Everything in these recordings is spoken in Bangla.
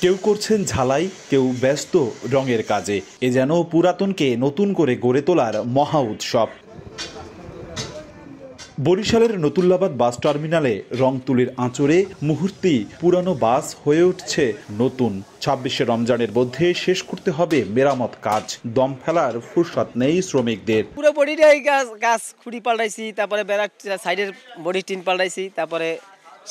কেউ করছেন ঝালাই, কেউ ব্যস্ত রঙের কাজে। এ যেন পুরাতনকে নতুন করে গড়ে তোলার মহা উৎসব। বরিশালের নতুল্লাবাদ বাস টার্মিনালে রং তুলির আঁচড়ে মুহূর্তেই পুরানো বাস হয়ে উঠছে নতুন। ২৬শে রমজানের মধ্যে শেষ করতে হবে মেরামত কাজ। দম ফেলার ফুরসত নেই শ্রমিকদের। পুরো বডিটাই গাছ খুঁড়ি পাল্টাইছি, তারপরে বেড়ার সাইডের বডি টিন পাল্টাইছি, তারপরে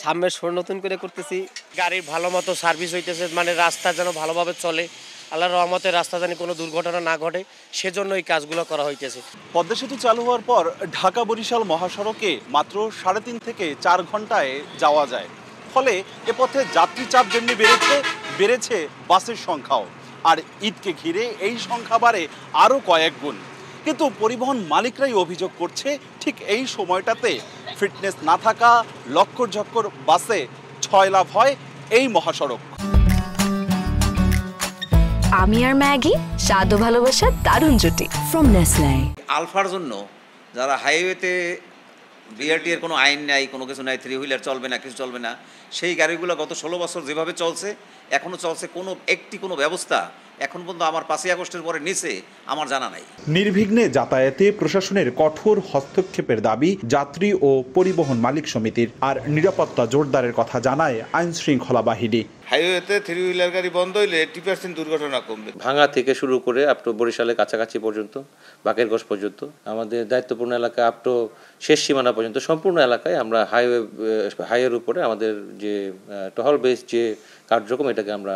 সামনের শোর নতুন করে করতেছি। গাড়ির ভালো মতো সার্ভিস হইতেছে, মানে রাস্তা যেন ভালোভাবে চলে। আল্লাহর রহমতে রাস্তা যেন কোনো দুর্ঘটনা না ঘটে, সেজন্য এই কাজগুলো করা হইতেছে। পদ্মা সেতু চালু হওয়ার পর ঢাকা বরিশাল মহাসড়কে মাত্র ৩.৫ থেকে ৪ ঘন্টায় যাওয়া যায়। ফলে এ পথে যাত্রী চাপ যেমনি বেড়েছে বাসের সংখ্যাও। আর ঈদকে ঘিরে এই সংখ্যা বাড়ে আরও কয়েক গুণ। কিন্তু পরিবহন মালিকরাই অভিযোগ করছে ঠিক এই সময়টাতে ফিটনেস না থাকা লক্কর ঝক্কর বাসে ছয় লাভ হয় এই মহাসড়ক। আমি আর ম্যাগি, স্বাদ ও ভালোবাসার দারুণ জুটি ফ্রম নেসলে। আলফার জন্য যারা হাইওয়েতে বিআরটি এর কোনো আইন নাই, কোনো কিছু নাই, 3 হুইলার চলবে না, কিছু চলবে না, সেই গাড়িগুলো গত 16 বছর যেভাবে চলছে এখনো চলছে, কোনো ব্যবস্থা এখন পর্যন্ত আমার 5ই আগস্টের পরে নিচে আমার জানা নাই। নির্বিঘ্নে যাতায়াতে প্রশাসনের কঠোর হস্তক্ষেপের দাবি যাত্রী ও পরিবহন মালিক সমিতির। আর নিরাপত্তা জোরদারের কথা জানায় আইন শৃঙ্খলা বাহিনী। হাইওয়েতে 3 হুইলার গাড়ি বন্ধ হইলে 80% দুর্ঘটনা কমবে। ভাঙা থেকে শুরু করে আপ টু বরিশালের কাছাকাছি পর্যন্ত, বাকেরগঞ্জ পর্যন্ত, আমাদের দায়িত্বপূর্ণ এলাকা আপ টু শেষ সীমানা পর্যন্ত সম্পূর্ণ এলাকায় আমরা হাইওয়ের উপরে আমাদের যে টহল বেস যে কার্যক্রম, এটাকে আমরা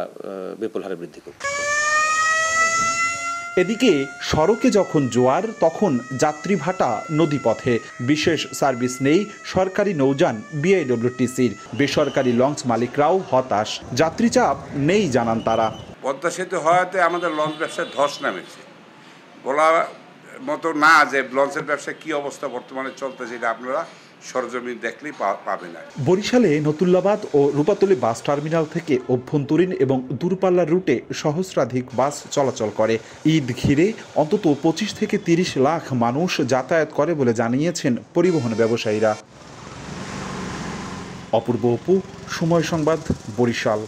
বিপুল হারে বৃদ্ধি করি। এদিকে সড়কে যখন জোয়ার, তখন যাত্রী ভাটা নদীপথে। বিশেষ সার্ভিস নেই সরকারি নৌযান বিআইডব্লিউটিসির। বেসরকারি লঞ্চ মালিকরাও হতাশ। যাত্রী চাপ নেই জানান তারা। পদ্মা সেতু হওয়াতে আমাদের লঞ্চ ব্যবসায় ধস নামেছে। বলার মতো না যে লঞ্চের ব্যবসা কি অবস্থা বর্তমানে চলতেছে, এটা আপনারা সরজমিন দেখলেই পাবেন। বরিশালে নতুল্লাবাদ ও রূপাতলী বাস টার্মিনাল থেকে অভ্যন্তরীণ এবং দূরপাল্লার রুটে সহস্রাধিক বাস চলাচল করে। ঈদ ঘিরে অন্তত 25 থেকে 30 লাখ মানুষ যাতায়াত করে বলে জানিয়েছেন পরিবহন ব্যবসায়ীরা। অপূর্ব অপু, সময় সংবাদ, বরিশাল।